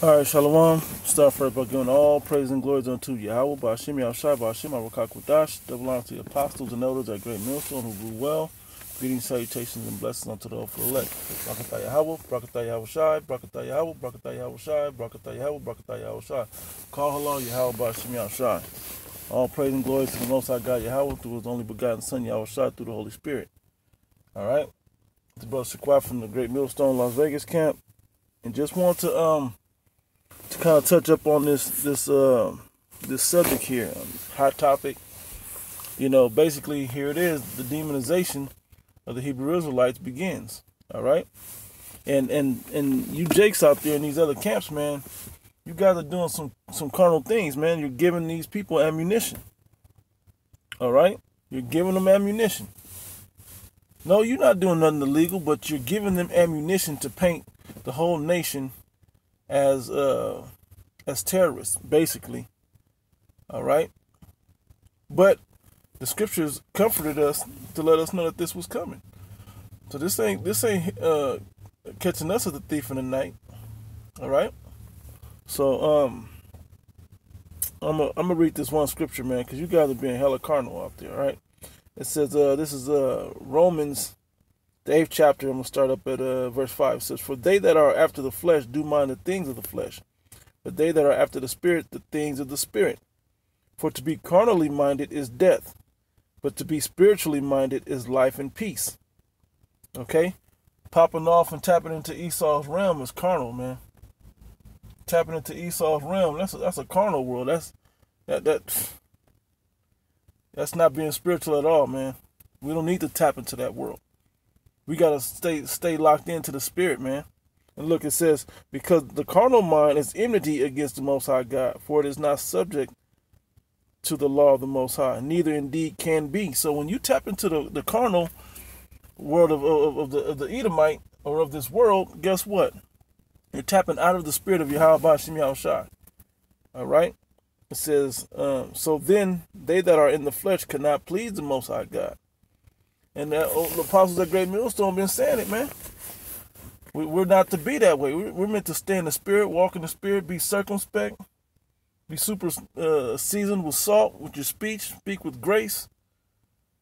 All right, Shalom. Start first by giving all praise and glory unto Yahweh, Ba'ashim Yahushai, Ba'ashim Arakak. Double honor to the apostles and elders at Great Millstone who rule well. Greetings, salutations, and blessings unto the hopeful elect. Brakatah Yahweh, Brakatah Yahushai, Brakatah Yahweh, Brakatah Yahushai, Brakatah Yahweh, Brakatah Yahushai. Call hello, Yahweh, Ba'ashim Yahushai. All praise and glory to the Most High God Yahweh through His only begotten Son Yahushai through the Holy Spirit. All right, it's brother Shaquat from the Great Millstone Las Vegas camp, and just want to kind of touch up on this subject here, hot topic. You know, basically here it is: the demonization of the Hebrew Israelites begins. All right, and you Jakes out there in these other camps, man, you guys are doing some carnal things, man. You're giving these people ammunition. All right, you're giving them ammunition. No, you're not doing nothing illegal, but you're giving them ammunition to paint the whole nation as terrorists, basically. All right, but the scriptures comforted us to let us know that this was coming. So this ain't catching us as a thief in the night. All right. So I'm gonna read this one scripture, man, because you guys are being hella carnal out there. All right. It says this is Romans, the 8th chapter. I'm gonna start up at verse 5. It says, "For they that are after the flesh do mind the things of the flesh, but they that are after the Spirit, the things of the Spirit. For to be carnally minded is death, but to be spiritually minded is life and peace." Okay? Popping off and tapping into Esau's realm is carnal, man. Tapping into Esau's realm, that's a carnal world. That's not being spiritual at all, man. We don't need to tap into that world. We gotta stay locked into the Spirit, man. And look, it says, because the carnal mind is enmity against the Most High God, for it is not subject to the law of the Most High, neither indeed can be. So when you tap into the carnal world of the Edomite, or of this world, guess what? You're tapping out of the spirit of Yahweh Ba'ashim Yahushai. All right? It says, so then they that are in the flesh cannot please the Most High God. And the apostles at Great Millstone been saying it, man. We're not to be that way. We're meant to stay in the Spirit, walk in the Spirit, be circumspect, be super seasoned with salt, with your speech, speak with grace.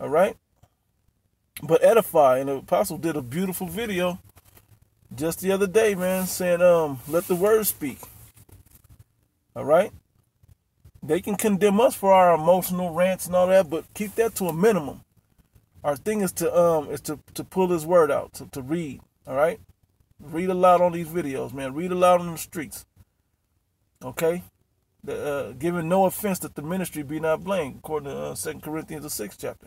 All right? But edify. And the apostle did a beautiful video just the other day, man, saying, let the word speak. All right? They can condemn us for our emotional rants and all that, but keep that to a minimum. Our thing is to pull his word out, to read. All right? Read aloud on these videos, man. Read aloud on the streets. Okay? Giving no offense that the ministry be not blamed, according to 2 Corinthians, the 6th chapter.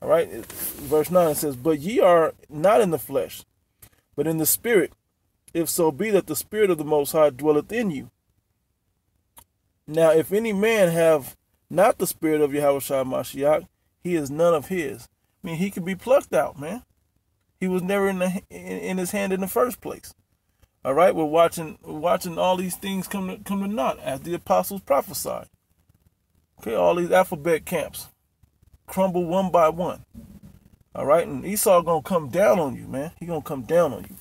All right? Verse 9, it says, "But ye are not in the flesh, but in the Spirit, if so be that the Spirit of the Most High dwelleth in you. Now, if any man have not the Spirit of Yahushua Mashiach, he is none of his." I mean, he can be plucked out, man. He was never in his hand in the first place. All right, we're watching all these things come to naught as the apostles prophesied. Okay, all these alphabet camps crumble one by one. All right, and Esau gonna come down on you, man. He gonna come down on you.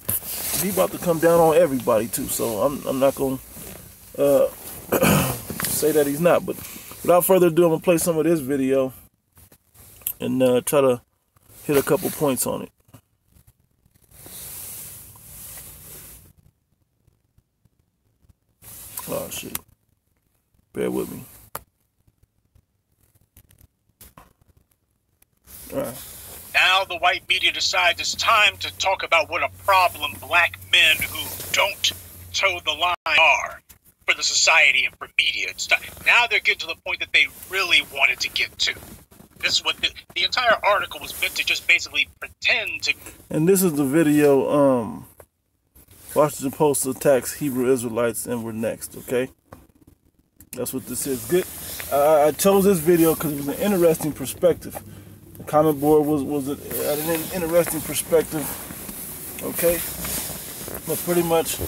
He about to come down on everybody too. So I'm not gonna say that he's not. But without further ado, I'm gonna play some of this video and try to hit a couple points on it. Oh shit! Bear with me. All right. Now the white media decides it's time to talk about what a problem black men who don't toe the line are for the society and for media. Now they're getting to the point that they really wanted to get to. This is what the entire article was meant to just basically pretend to. And this is the video, Washington Post attacks Hebrew Israelites and we're next, okay? That's what this is. Good. I chose this video because it was an interesting perspective. The comment board was at an interesting perspective, okay? But pretty much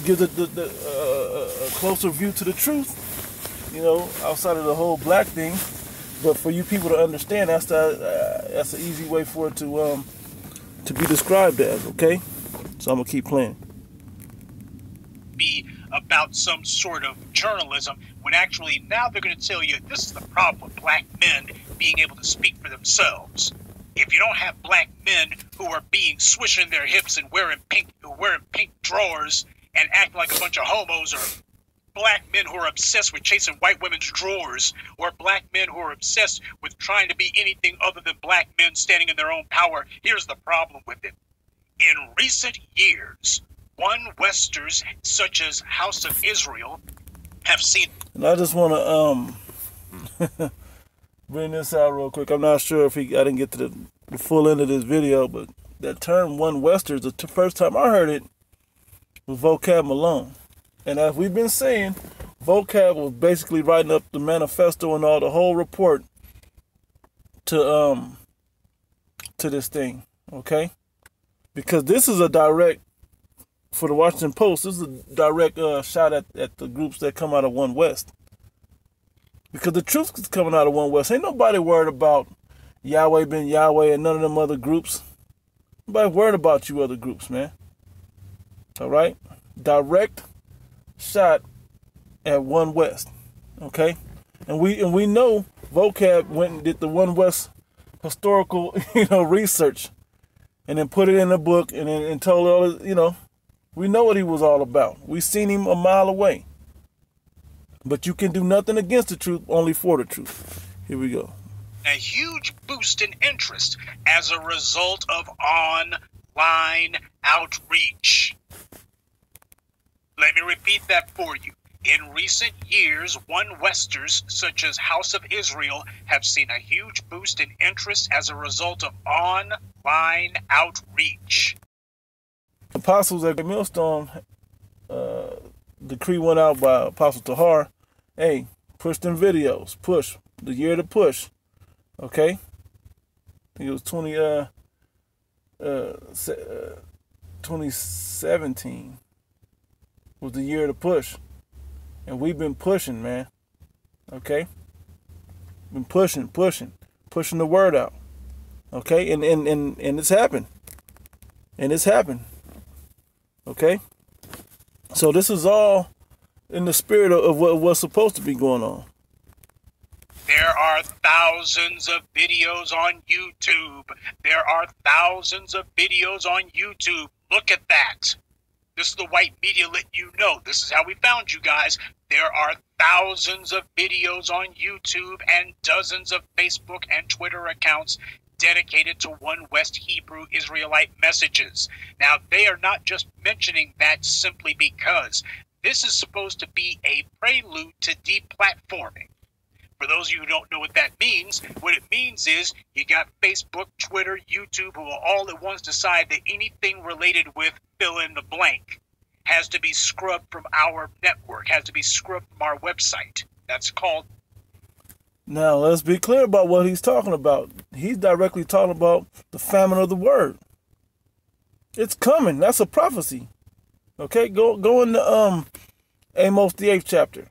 gives a closer view to the truth, you know, outside of the whole black thing. But for you people to understand, that's an easy way for it to be described as, okay? So I'm gonna keep playing. be about some sort of journalism, when actually now they're going to tell you this is the problem with black men being able to speak for themselves. If you don't have black men who are swishing their hips and wearing pink drawers and acting like a bunch of homos, or black men who are obsessed with chasing white women's drawers, or black men who are obsessed with trying to be anything other than black men standing in their own power, here's the problem with it. In recent years, one Westers such as House of Israel have seen... And I just want to bring this out real quick. I'm not sure if I didn't get to the full end of this video, but that term one Westers, the first time I heard it was Vocab Malone. And as we've been saying, Vocab was basically writing up the manifesto and all the whole report to this thing, okay? Because this is a direct, for the Washington Post, this is a direct shot at the groups that come out of One West. Because the truth is coming out of One West. Ain't nobody worried about Yahweh ben Yahweh and none of them other groups. Nobody worried about you other groups, man. All right? Direct shot at One West, okay? And we know Vocab went and did the One West historical, research, and then put it in a book and told all, we know what he was all about. We seen him a mile away. But you can do nothing against the truth, only for the truth. Here we go. A huge boost in interest as a result of online outreach. Let me repeat that for you. In recent years, One Westers, such as House of Israel, have seen a huge boost in interest as a result of online outreach. Apostles at the Millstone, decree went out by Apostle Tahar. Hey, push them videos. Push. The year to push. Okay? I think it was 2017 was the year to push. And we've been pushing, man. Okay? Been pushing the word out. Okay? And it's happened. And it's happened. Okay? So this is all in the spirit of what's supposed to be going on. There are thousands of videos on YouTube. There are thousands of videos on YouTube. Look at that. This is the white media letting you know. This is how we found you guys. There are thousands of videos on YouTube and dozens of Facebook and Twitter accounts dedicated to One West Hebrew Israelite messages. Now, they are not just mentioning that simply because this is supposed to be a prelude to deplatforming. For those of you who don't know what that means, what it means is you got Facebook, Twitter, YouTube, who will all at once decide that anything related with fill in the blank has to be scrubbed from our network, has to be scrubbed from our website. That's called... Now, let's be clear about what he's talking about. He's directly talking about the famine of the word. It's coming. That's a prophecy. Okay, go into Amos the 8th chapter.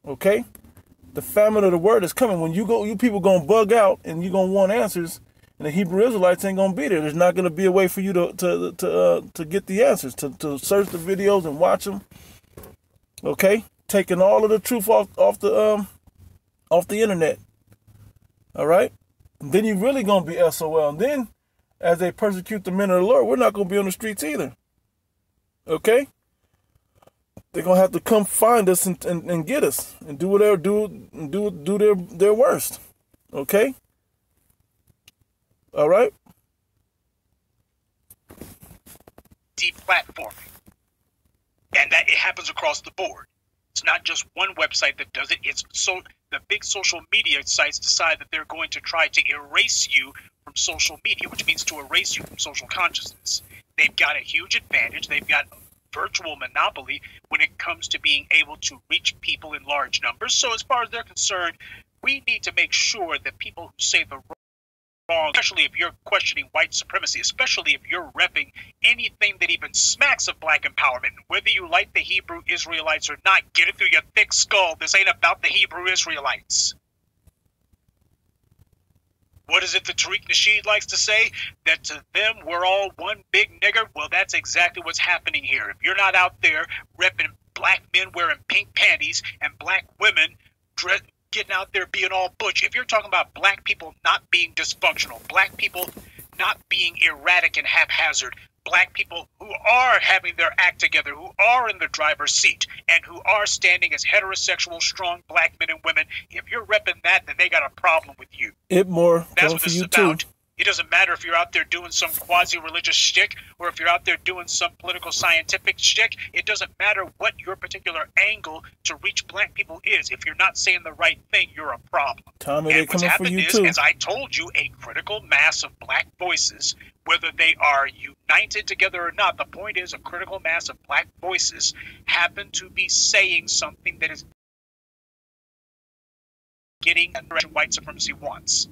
Okay? The famine of the word is coming. When you people gonna bug out and you gonna want answers, and the Hebrew Israelites ain't gonna be there. There's not gonna be a way for you to get the answers, to search the videos and watch them. Okay? Taking all of the truth off the internet. All right? And then you really gonna be SOL. And then as they persecute the men of the Lord, we're not gonna be on the streets either. Okay? They're gonna have to come find us and get us and do whatever do their worst. Okay? All right? Deplatforming. And that it happens across the board. It's not just one website that does it. It's so the big social media sites decide that they're going to try to erase you from social media, which means to erase you from social consciousness. They've got a huge advantage. They've got a virtual monopoly when it comes to being able to reach people in large numbers. So as far as they're concerned, we need to make sure that people who say the wrong, especially if you're questioning white supremacy, especially if you're repping anything that even smacks of black empowerment, whether you like the Hebrew Israelites or not, get it through your thick skull. This ain't about the Hebrew Israelites. What is it that Tariq Nasheed likes to say? That to them, we're all one big nigger? Well, that's exactly what's happening here. If you're not out there repping black men wearing pink panties and black women getting out there being all butch. If you're talking about black people not being dysfunctional, black people not being erratic and haphazard, black people who are having their act together, who are in the driver's seat, and who are standing as heterosexual, strong black men and women, if you're repping that, then they got a problem with you. It more. That's what this is about. It doesn't matter if you're out there doing some quasi-religious shtick or if you're out there doing some political scientific shtick. It doesn't matter what your particular angle to reach black people is. If you're not saying the right thing, you're a problem. Tommy, and what's happened is, as I told you, a critical mass of black voices, whether they are united together or not, the point is a critical mass of black voices happen to be saying something that is getting the direction white supremacy wants.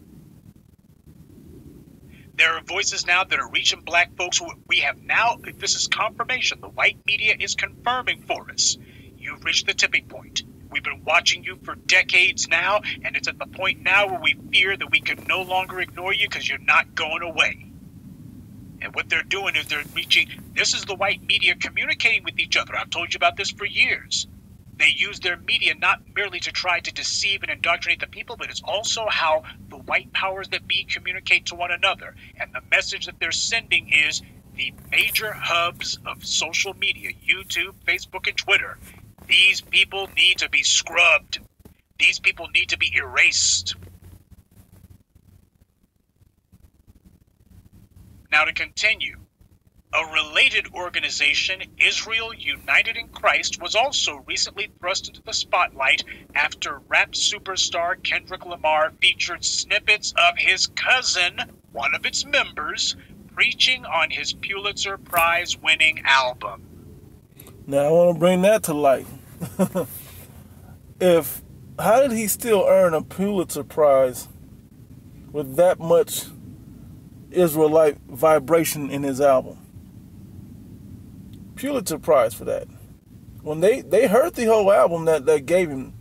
There are voices now that are reaching black folks who we have now, this is confirmation, the white media is confirming for us. You've reached the tipping point. We've been watching you for decades now, and it's at the point now where we fear that we can no longer ignore you because you're not going away. And what they're doing is they're reaching, this is the white media communicating with each other. I've told you about this for years. They use their media not merely to try to deceive and indoctrinate the people, but it's also how the white powers that be communicate to one another. And the message that they're sending is the major hubs of social media, YouTube, Facebook, and Twitter. These people need to be scrubbed. These people need to be erased. Now to continue. A related organization, Israel United in Christ, was also recently thrust into the spotlight after rap superstar Kendrick Lamar featured snippets of his cousin, one of its members, preaching on his Pulitzer Prize-winning album. Now I want to bring that to light. How did he still earn a Pulitzer Prize with that much Israelite vibration in his album? Pulitzer Prize for that. When they heard the whole album that gave him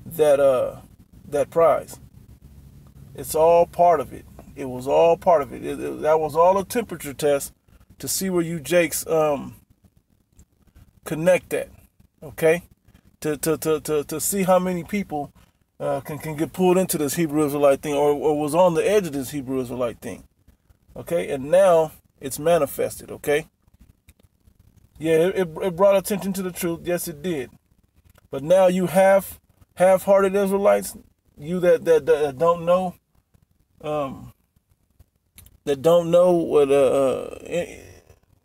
that prize. It's all part of it. It was all part of it. That was all a temperature test to see where you Jakes connect that. Okay? To see how many people can get pulled into this Hebrew Israelite thing or was on the edge of this Hebrew Israelite thing. Okay? And now it's manifested, okay? Yeah, it brought attention to the truth. Yes, it did. But now you half-hearted Israelites, you that don't know, what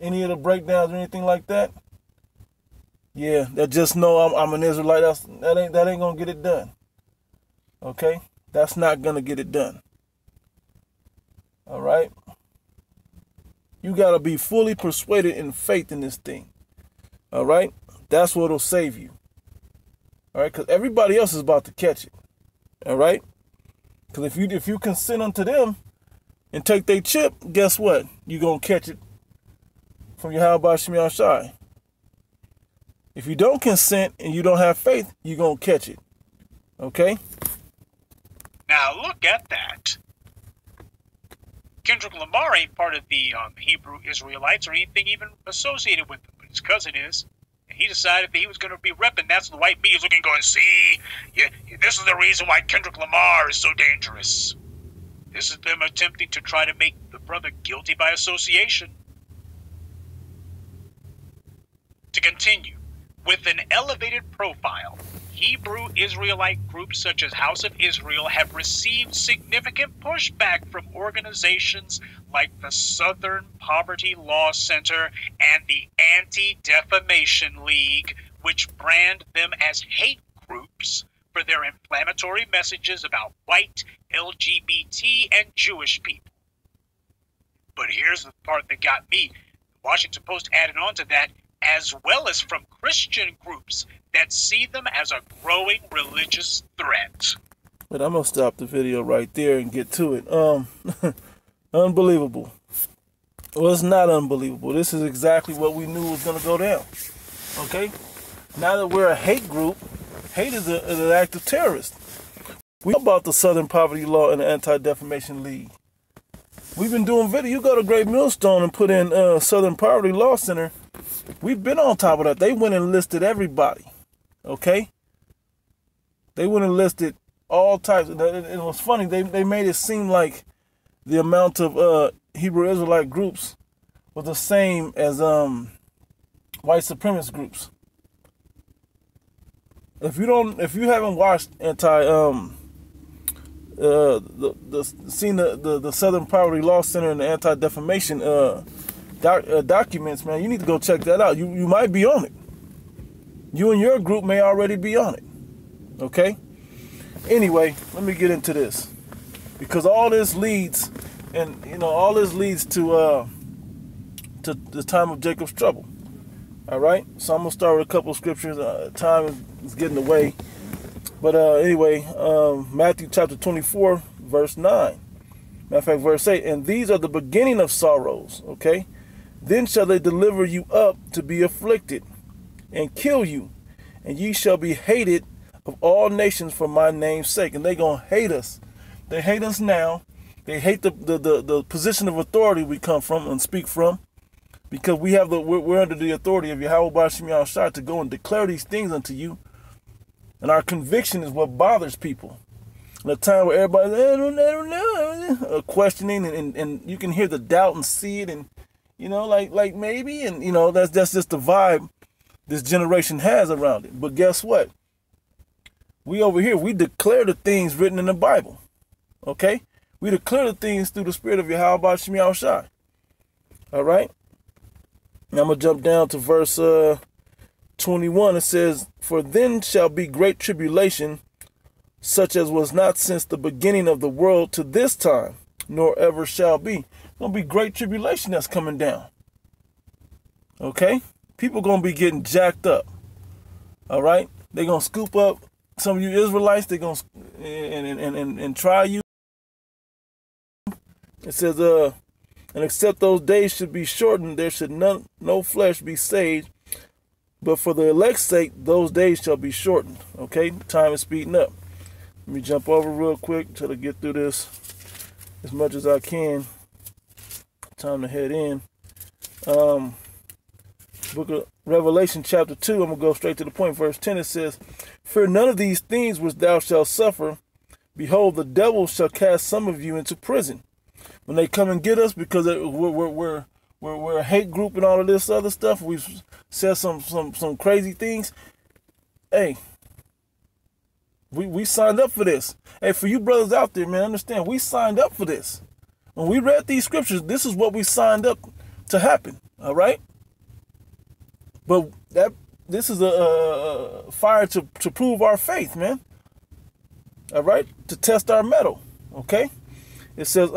any of the breakdowns or anything like that. Yeah, that just know I'm an Israelite. That ain't gonna get it done. Okay, that's not gonna get it done. All right. You got to be fully persuaded in faith in this thing. All right? That's what'll save you. All right? Because everybody else is about to catch it. All right? Because if you consent unto them and take their chip, guess what? You're going to catch it from your Yahweh Shem Yahshai. If you don't consent and you don't have faith, you're going to catch it. Okay? Now look at that. Kendrick Lamar ain't part of the Hebrew Israelites or anything even associated with them, but his cousin is. And he decided that he was going to be repping. That's the white media's looking going, see, this is the reason why Kendrick Lamar is so dangerous. This is them attempting to try to make the brother guilty by association. To continue, with an elevated profile, Hebrew Israelite groups such as House of Israel have received significant pushback from organizations like the Southern Poverty Law Center and the Anti-Defamation League, which brand them as hate groups for their inflammatory messages about white, LGBT, and Jewish people. But here's the part that got me. The Washington Post added on to that, as well as from Christian groups that see them as a growing religious threat. But I'm going to stop the video right there and get to it. Unbelievable. Well, it's not unbelievable. This is exactly what we knew was going to go down. Okay? Now that we're a hate group, hate is an act of terrorist. We know about the Southern Poverty Law and the Anti-Defamation League. We've been doing video. You go to Great Millstone and put in Southern Poverty Law Center, We've been on top of that. They went and listed everybody. Okay? They went and listed all types. And it was funny. They made it seem like the amount of Hebrew Israelite groups was the same as white supremacist groups. If you haven't watched seen the Southern Poverty Law Center and the Anti-Defamation documents, man, you need to go check that out. You might be on it. You and your group may already be on it. Okay? Anyway, let me get into this. Because all this leads, and all this leads to the time of Jacob's trouble. All right? So I'm going to start with a couple of scriptures. Time is getting away. But anyway, Matthew chapter 24, verse 9. Matter of fact, verse 8. And these are the beginning of sorrows. Okay? Then shall they deliver you up to be afflicted, and kill you, and ye shall be hated of all nations for my name's sake. And they're going to hate us. They hate us now. They hate the position of authority we come from and speak from, because we're under the authority of Yahweh Bashim Yahushua to go and declare these things unto you. And our conviction is what bothers people. In a time where everybody's, I don't know, questioning, and you can hear the doubt and see it, and like maybe, and that's just the vibe this generation has around it. But guess what? We over here, we declare the things written in the Bible. Okay? We declare the things through the spirit of Yahweh Bashim Yahushua. All right? Now I'm going to jump down to verse 21. It says, for then shall be great tribulation, such as was not since the beginning of the world to this time, nor ever shall be. There's going to be great tribulation that's coming down. Okay? People going to be getting jacked up. All right? They're going to scoop up some of you Israelites. They're going to and try you. It says, and except those days should be shortened, there should no flesh be saved. But for the elect's sake, those days shall be shortened. Okay? Time is speeding up. Let me jump over real quick till I get through this as much as I can. Time to head in. Book of Revelation chapter 2. I'm going to go straight to the point. Verse 10, it says, fear none of these things which thou shalt suffer. Behold, the devil shall cast some of you into prison. When they come and get us, because we're a hate group and all of this other stuff, we've said some crazy things. Hey, we signed up for this. Hey, for you brothers out there, man, understand, we signed up for this. When we read these scriptures, this is what we signed up to happen. All right? But this is a fire to prove our faith, man. All right? To test our mettle. Okay? It says,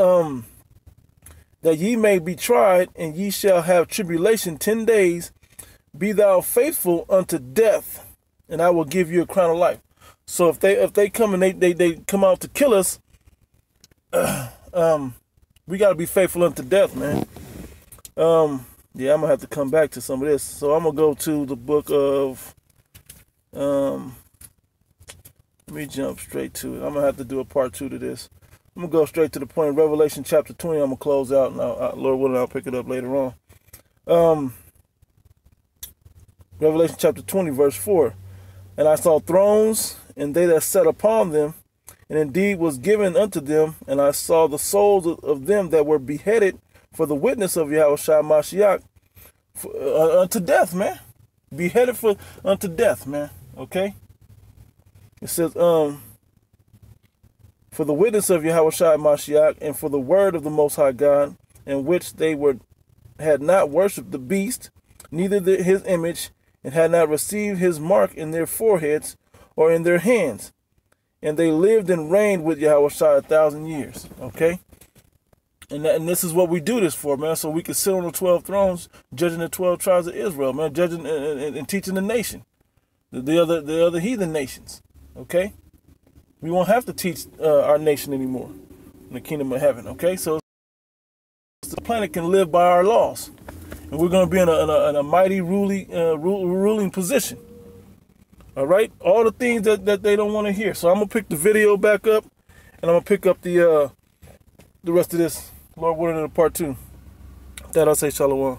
that ye may be tried, and ye shall have tribulation 10 days. Be thou faithful unto death, and I will give you a crown of life. So if they come and they come out to kill us, we got to be faithful unto death, man. Yeah, I'm gonna have to come back to some of this. So I'm gonna go to the book of let me jump straight to it. I'm gonna have to do a part 2 to this. I'm going to go straight to the point. Revelation chapter 20, I'm going to close out. And Lord willing, I'll pick it up later on. Revelation chapter 20, verse 4. And I saw thrones, and they that sat upon them, and indeed was given unto them. And I saw the souls of them that were beheaded for the witness of Yahushua Mashiach unto death, man. Beheaded unto death, man. Okay? It says, for the witness of Yahushua Mashiach, and for the word of the Most High God, in which they had not worshipped the beast, neither his image, and had not received his mark in their foreheads or in their hands. And they lived and reigned with Yahushua 1,000 years. Okay? And this is what we do this for, man, so we can sit on the 12 thrones, judging the 12 tribes of Israel, man, judging and teaching the nation, the other heathen nations. Okay? We won't have to teach our nation anymore in the kingdom of heaven, okay? So the planet can live by our laws. And we're going to be in a mighty ruling position. All right? All the things that they don't want to hear. So I'm going to pick the video back up, and I'm going to pick up the rest of this, Lord willing, in part 2. That I'll say shalom.